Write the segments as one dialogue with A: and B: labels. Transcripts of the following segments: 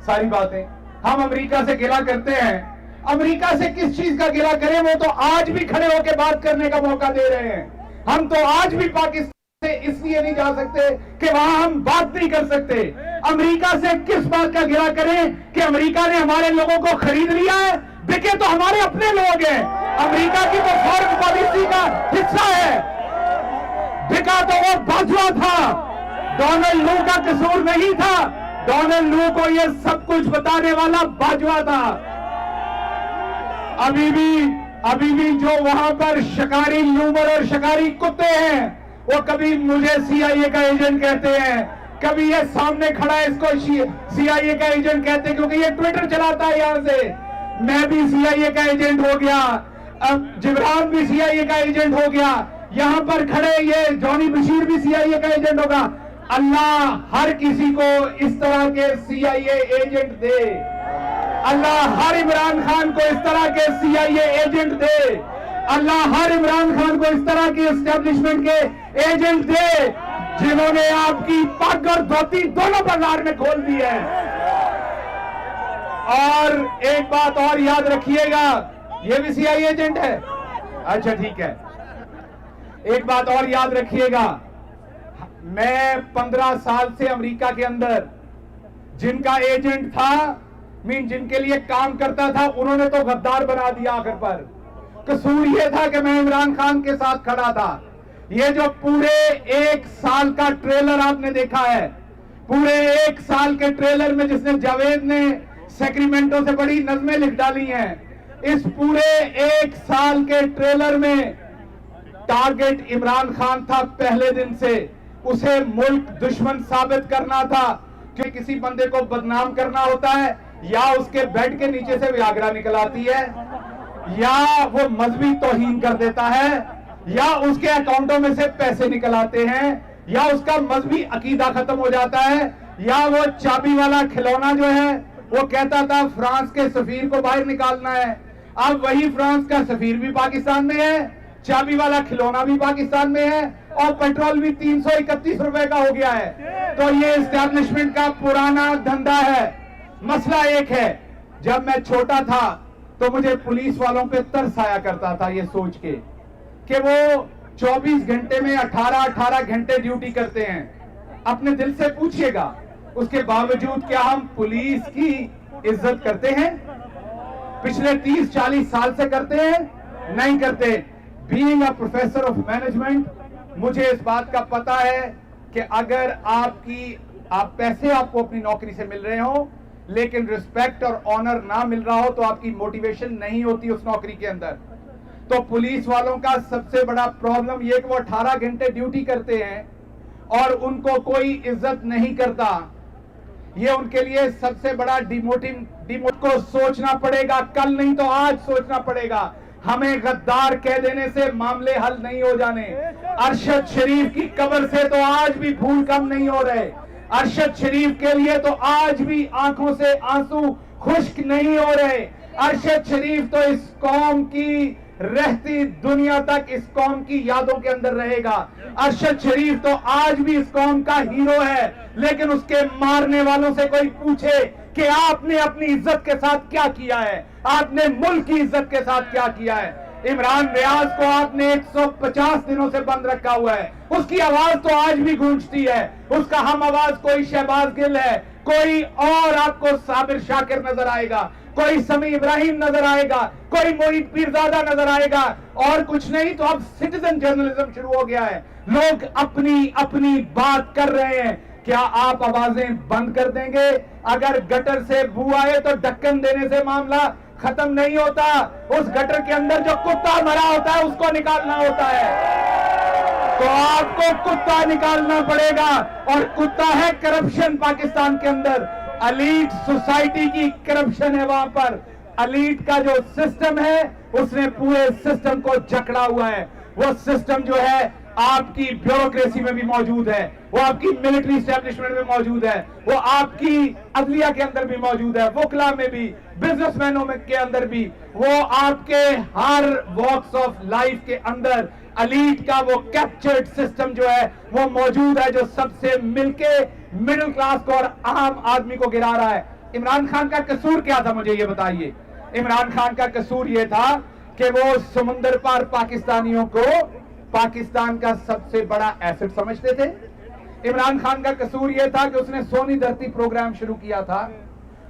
A: सारी बातें। हम अमेरिका से गिला करते हैं, अमेरिका से किस चीज का गिला करें, वो तो आज भी खड़े होकर बात करने का मौका दे रहे हैं। हम तो आज भी पाकिस्तान से इसलिए नहीं जा सकते कि वहां हम बात नहीं कर सकते। अमेरिका से किस बात का गिला करें कि अमेरिका ने हमारे लोगों को खरीद लिया है, बिके तो हमारे अपने लोग हैं। अमेरिका की तो फॉरेन पॉलिसी का हिस्सा है, बिका तो वो बाजवा था, डोनाल्ड लू का कसूर नहीं था। डोनाल्ड लू को ये सब कुछ बताने वाला बाजवा था। अभी भी जो वहां पर शिकारी लूमर और शिकारी कुत्ते हैं, वो कभी मुझे सीआईए का एजेंट कहते हैं, कभी ये सामने खड़ा है इसको सीआईए का एजेंट कहते हैं, क्योंकि ये ट्विटर चलाता है यहां से। मैं भी सीआईए का एजेंट हो गया, अब जिब्रान भी सीआईए का एजेंट हो गया, यहां पर खड़े ये जॉनी बशीर भी सीआईए का एजेंट होगा। अल्लाह हर किसी को इस तरह के सीआईए एजेंट दे, अल्लाह हर इमरान खान को इस तरह के सीआईए एजेंट दे, अल्लाह हर इमरान खान को इस तरह के एस्टेब्लिशमेंट के एजेंट दे, जिन्होंने आपकी पग और धोती दोनों बाजार में खोल दी है। और एक बात और याद रखिएगा, ये भी सीआईए एजेंट है, अच्छा ठीक है। एक बात और याद रखिएगा, मैं 15 साल से अमेरिका के अंदर जिनका एजेंट था, जिनके लिए काम करता था, उन्होंने तो गद्दार बना दिया आखिर पर। कसूर यह था कि मैं इमरान खान के साथ खड़ा था। ये जो पूरे 1 साल का ट्रेलर आपने देखा है, पूरे 1 साल के ट्रेलर में जिसने जावेद ने सेक्रेमेंटो से बड़ी नज़में लिख डाली हैं, इस पूरे 1 साल के ट्रेलर में टारगेट इमरान खान था। पहले दिन से उसे मुल्क दुश्मन साबित करना था, कि किसी बंदे को बदनाम करना होता है, या उसके बेड के नीचे से वियाग्रा निकल आती है, या वो मजहबी तौहीन कर देता है, या उसके अकाउंटों में से पैसे निकल आते हैं, या उसका मजहबी अकीदा खत्म हो जाता है, या वो चाबी वाला खिलौना जो है वो कहता था फ्रांस के सफीर को बाहर निकालना है। अब वही फ्रांस का सफीर भी पाकिस्तान में है, चाबी वाला खिलौना भी पाकिस्तान में है, और पेट्रोल भी 331 रुपए का हो गया है। तो ये एस्टैब्लिशमेंट का पुराना धंधा है। मसला एक है, जब मैं छोटा था तो मुझे पुलिस वालों पे तरस आया करता था, ये सोच के कि वो 24 घंटे में 18 घंटे ड्यूटी करते हैं। अपने दिल से पूछिएगा, उसके बावजूद क्या हम पुलिस की इज्जत करते हैं? पिछले 30-40 साल से करते हैं? नहीं करते। Being a professor of management, मुझे इस बात का पता है कि अगर आप पैसे आपको अपनी नौकरी से मिल रहे हो, लेकिन रिस्पेक्ट और ऑनर ना मिल रहा हो, तो आपकी मोटिवेशन नहीं होती उस नौकरी के अंदर। तो पुलिस वालों का सबसे बड़ा प्रॉब्लम यह कि वो 18 घंटे ड्यूटी करते हैं और उनको कोई इज्जत नहीं करता। ये उनके लिए सबसे बड़ा डिमोटिव को सोचना पड़ेगा, कल नहीं तो आज सोचना पड़ेगा। हमें गद्दार कह देने से मामले हल नहीं हो जाने। अरशद शरीफ की कब्र से तो आज भी फूल कम नहीं हो रहे। अरशद शरीफ के लिए तो आज भी आंखों से आंसू खुश्क नहीं हो रहे। अरशद शरीफ तो इस कौम की रहती दुनिया तक इस कौम की यादों के अंदर रहेगा। अरशद शरीफ तो आज भी इस कौम का हीरो है, लेकिन उसके मारने वालों से कोई पूछे कि आपने अपनी इज्जत के साथ क्या किया है, आपने मुल्क की इज्जत के साथ क्या किया है। इमरान रियाज को आपने 150 दिनों से बंद रखा हुआ है, उसकी आवाज तो आज भी गूंजती है। उसका हम आवाज कोई शहबाज गिल है, कोई और आपको साबिर शाकिर नजर आएगा, कोई समी इब्राहिम नजर आएगा, कोई मोहित पीरजादा नजर आएगा, और कुछ नहीं तो अब सिटीजन जर्नलिज्म शुरू हो गया है। लोग अपनी अपनी बात कर रहे हैं। क्या आप आवाजें बंद कर देंगे? अगर गटर से बू आए तो ढक्कन देने से मामला खत्म नहीं होता। उस गटर के अंदर जो कुत्ता मरा होता है उसको निकालना होता है। तो आपको कुत्ता निकालना पड़ेगा, और कुत्ता है करप्शन। पाकिस्तान के अंदर एलीट सोसाइटी की करप्शन है। वहां पर एलीट का जो सिस्टम है उसने पूरे सिस्टम को जकड़ा हुआ है। वो सिस्टम जो है आपकी ब्यूरोक्रेसी में भी मौजूद है, वो आपकी मिलिट्री एस्टेब्लिशमेंट में मौजूद है, वो आपकी अदलिया के अंदर भी मौजूद है, वकला में भी, बिजनेसमैनों में के अंदर भी, वो आपके हर वॉक्स ऑफ लाइफ के अंदर एलीट का वो कैप्चर्ड सिस्टम जो है वो मौजूद है, जो सबसे मिलके मिडिल क्लास को और आम आदमी को गिरा रहा है। इमरान खान का कसूर क्या था, मुझे ये बताइए। इमरान खान का कसूर ये था कि वो समुंदर पार पाकिस्तानियों को पाकिस्तान का सबसे बड़ा एसेट समझते थे। इमरान खान का कसूर यह था कि उसने सोनी धरती प्रोग्राम शुरू किया था,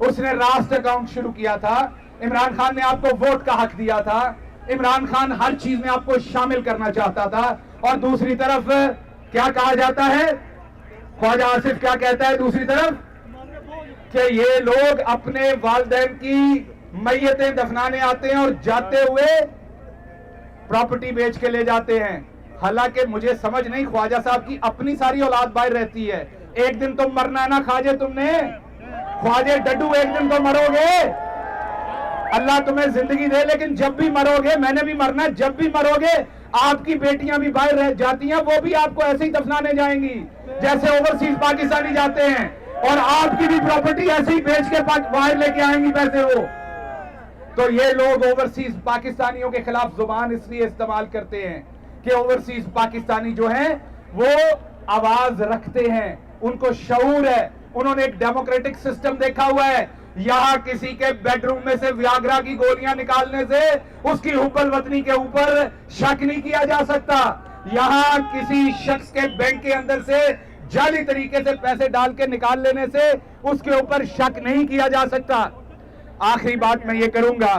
A: उसने राष्ट्र अकाउंट शुरू किया था, इमरान खान ने आपको वोट का हक दिया था, इमरान खान हर चीज में आपको शामिल करना चाहता था। और दूसरी तरफ क्या कहा जाता है, ख्वाजा आसिफ क्या कहता है दूसरी तरफ, कि ये लोग अपने वालिदैन की मैयतें दफनाने आते हैं और जाते हुए प्रॉपर्टी बेच के ले जाते हैं। हालांकि मुझे समझ नहीं, ख्वाजा साहब की अपनी सारी औलाद बाहर रहती है। एक दिन तुम मरना है ना ख्वाजे, तुमने ख्वाजे डड्डू एक दिन तो मरोगे, अल्लाह तुम्हें जिंदगी दे, लेकिन जब भी मरोगे, मैंने भी मरना है, जब भी मरोगे आपकी बेटियां भी बाहर रह जाती हैं, वो भी आपको ऐसे ही दफनाने जाएंगी जैसे ओवरसीज पाकिस्तानी जाते हैं, और आपकी भी प्रॉपर्टी ऐसे ही बेच के बाहर लेके आएंगी पैसे वो। तो ये लोग ओवरसीज पाकिस्तानियों के खिलाफ जुबान इसलिए इस्तेमाल करते हैं कि ओवरसीज पाकिस्तानी जो हैं वो आवाज रखते हैं, उनको शऊर है, उन्होंने एक डेमोक्रेटिक सिस्टम देखा हुआ है। यहां किसी के बेडरूम में से वियाग्रा की गोलियां निकालने से उसकी हुब्बल वतनी के ऊपर शक नहीं किया जा सकता। यहां किसी शख्स के बैंक के अंदर से जाली तरीके से पैसे डाल के निकाल लेने से उसके ऊपर शक नहीं किया जा सकता। आखिरी बात मैं ये करूंगा,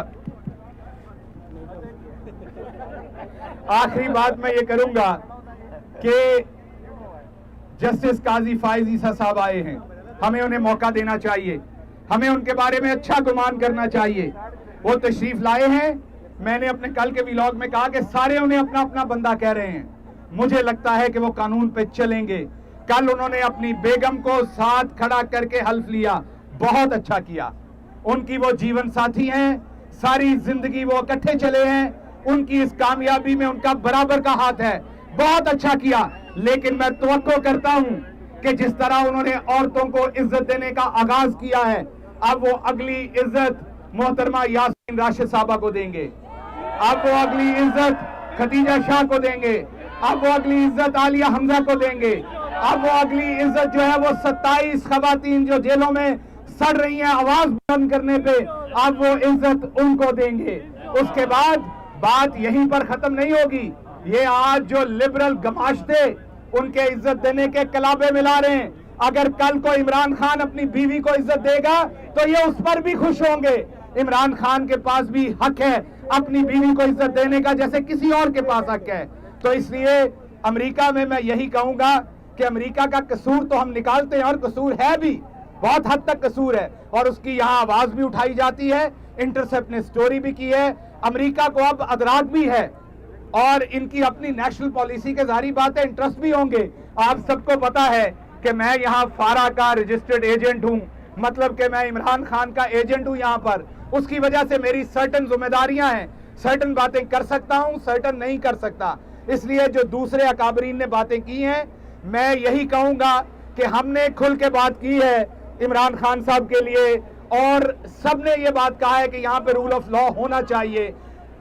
A: आखिरी बात मैं ये करूंगा कि जस्टिस काजी फाइज ईसा साहब आए हैं, हमें उन्हें मौका देना चाहिए, हमें उनके बारे में अच्छा गुमान करना चाहिए। वो तशरीफ लाए हैं, मैंने अपने कल के व्लॉग में कहा कि सारे उन्हें अपना अपना बंदा कह रहे हैं, मुझे लगता है कि वो कानून पे चलेंगे। कल उन्होंने अपनी बेगम को साथ खड़ा करके हल्फ लिया, बहुत अच्छा किया। उनकी वो जीवन साथी हैं, सारी जिंदगी वो इकट्ठे चले हैं, उनकी इस कामयाबी में उनका बराबर का हाथ है, बहुत अच्छा किया। लेकिन मैं तवक्को करता हूं कि जिस तरह उन्होंने औरतों को इज्जत देने का आगाज किया है, अब वो अगली इज्जत मोहतरमा यासीन राशिद साहबा को देंगे, अब वो अगली इज्जत खदीजा शाह को देंगे, अब वो अगली इज्जत आलिया हमजा को देंगे, अब वो अगली इज्जत जो है वो 27 खवातीन जो जेलों में सड़ रही हैं आवाज बुलंद करने पे, अब वो इज्जत उनको देंगे। उसके बाद बात यहीं पर खत्म नहीं होगी। ये आज जो लिबरल गमाश्ते उनके इज्जत देने के कलाबे मिला रहे हैं, अगर कल को इमरान खान अपनी बीवी को इज्जत देगा तो ये उस पर भी खुश होंगे। इमरान खान के पास भी हक है अपनी बीवी को इज्जत देने का, जैसे किसी और के पास हक है। तो इसलिए अमेरिका में मैं यही कहूंगा कि अमेरिका का कसूर तो हम निकालते हैं, और कसूर है भी, बहुत हद तक कसूर है, और उसकी यहाँ आवाज भी उठाई जाती है। इंटरसेप्ट ने स्टोरी भी की है, अमेरिका को अब अदराक भी है, और इनकी अपनी नेशनल पॉलिसी के जारी बात है, इंटरेस्ट भी होंगे। आप सबको पता है कि मैं यहाँ फारा का रजिस्टर्ड एजेंट हूँ, मतलब कि मैं इमरान खान का एजेंट हूँ यहाँ पर। उसकी वजह से मेरी सर्टन जिम्मेदारियां हैं, सर्टन बातें कर सकता हूँ, सर्टन नहीं कर सकता। इसलिए जो दूसरे अकाबरीन ने बातें की हैं, मैं यही कहूंगा कि हमने खुल के बात की है इमरान खान साहब के लिए, और सबने ये बात कहा है कि यहाँ पे रूल ऑफ लॉ होना चाहिए,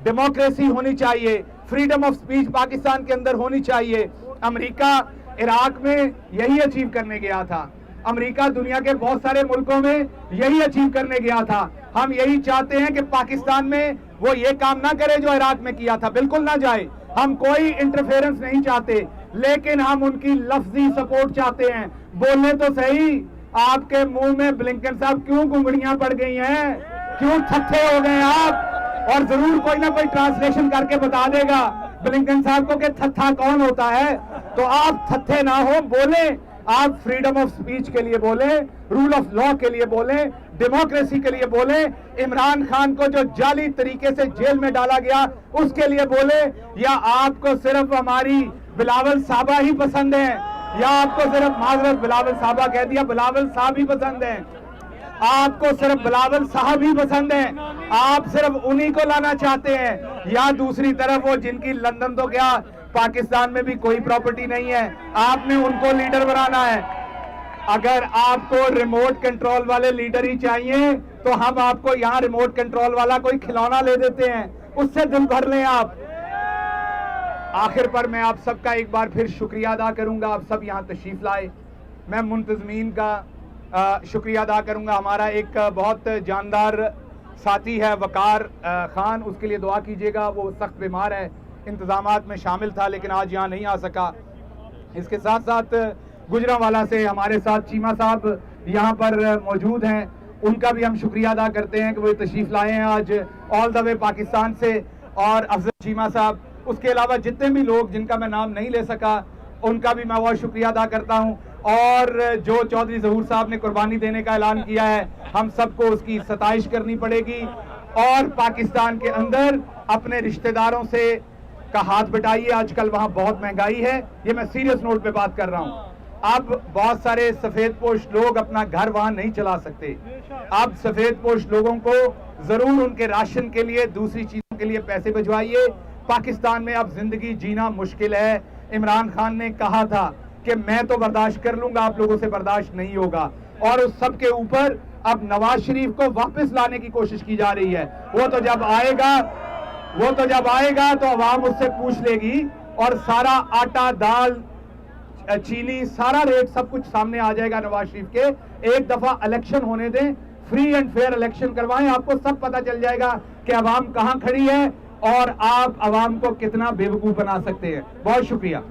A: डेमोक्रेसी होनी चाहिए, फ्रीडम ऑफ स्पीच पाकिस्तान के अंदर होनी चाहिए। अमेरिका इराक में यही अचीव करने गया था, अमेरिका दुनिया के बहुत सारे मुल्कों में यही अचीव करने गया था। हम यही चाहते हैं कि पाकिस्तान में वो ये काम ना करे जो इराक में किया था, बिल्कुल ना जाए। हम कोई इंटरफेरेंस नहीं चाहते, लेकिन हम उनकी लफ्जी सपोर्ट चाहते हैं। बोलने तो सही, आपके मुंह में ब्लिंकन साहब क्यों गुंगड़ियां पड़ गई हैं, क्यों थत्थे हो गए आप? और जरूर कोई ना कोई ट्रांसलेशन करके बता देगा ब्लिंकन साहब को कि थत्था कौन होता है। तो आप थत्थे ना हो, बोले, आप फ्रीडम ऑफ स्पीच के लिए बोले, रूल ऑफ लॉ के लिए बोले, डेमोक्रेसी के लिए बोले, इमरान खान को जो जाली तरीके से जेल में डाला गया उसके लिए बोले, या आपको सिर्फ हमारी बिलावल साहबा ही पसंद है, या आपको सिर्फ माजरत बिलावल साहबा कह दिया, बिलावल साहब ही पसंद है, आपको सिर्फ बिलावल साहब ही पसंद है, आप सिर्फ उन्हीं को लाना चाहते हैं, या दूसरी तरफ वो जिनकी लंदन तो क्या पाकिस्तान में भी कोई प्रॉपर्टी नहीं है, आपने उनको लीडर बनाना है। अगर आपको रिमोट कंट्रोल वाले लीडर ही चाहिए तो हम आपको यहाँ रिमोट कंट्रोल वाला कोई खिलौना ले देते हैं, उससे दिल भर लें आप। आखिर पर मैं आप सबका एक बार फिर शुक्रिया अदा करूंगा, आप सब यहाँ तशरीफ लाए। मैं मुंतजमीन का, शुक्रिया अदा करूंगा। हमारा एक बहुत जानदार साथी है वकार खान, उसके लिए दुआ कीजिएगा। वो सख्त बीमार है, इंतजामात में शामिल था लेकिन आज यहाँ नहीं आ सका। इसके साथ साथ गुजरांवाला से हमारे साथ चीमा साहब यहाँ पर मौजूद हैं, उनका भी हम शुक्रिया अदा करते हैं कि वो तशरीफ लाए हैं आज ऑल द वे पाकिस्तान से, और अफजल चीमा साहब, उसके अलावा जितने भी लोग जिनका मैं नाम नहीं ले सका उनका भी मैं बहुत शुक्रिया अदा करता हूं। और जो चौधरी ज़हूर साहब ने कुर्बानी देने का ऐलान किया है, हम सबको उसकी सताइश करनी पड़ेगी और पाकिस्तान के अंदर अपने रिश्तेदारों से का हाथ बटाइए। आजकल वहां बहुत महंगाई है, ये मैं सीरियस नोट पे बात कर रहा हूं। अब बहुत सारे सफेद पोश लोग अपना घर वहां नहीं चला सकते। अब सफेद पोश लोगों को जरूर उनके राशन के लिए, दूसरी चीजों के लिए पैसे भिजवाइए। पाकिस्तान में अब जिंदगी जीना मुश्किल है। इमरान खान ने कहा था कि मैं तो बर्दाश्त कर लूंगा, आप लोगों से बर्दाश्त नहीं होगा, और उस सब के ऊपर अब नवाज शरीफ को वापस लाने की कोशिश की जा रही है। वो तो जब आएगा तो अवाम उससे पूछ लेगी और सारा आटा, दाल, चीनी, सारा रेट सब कुछ सामने आ जाएगा नवाज शरीफ के। एक दफा इलेक्शन होने दें, फ्री एंड फेयर इलेक्शन करवाएं, आपको सब पता चल जाएगा कि अवाम कहां खड़ी है और आप अवाम को कितना बेवकूफ बना सकते हैं। बहुत शुक्रिया।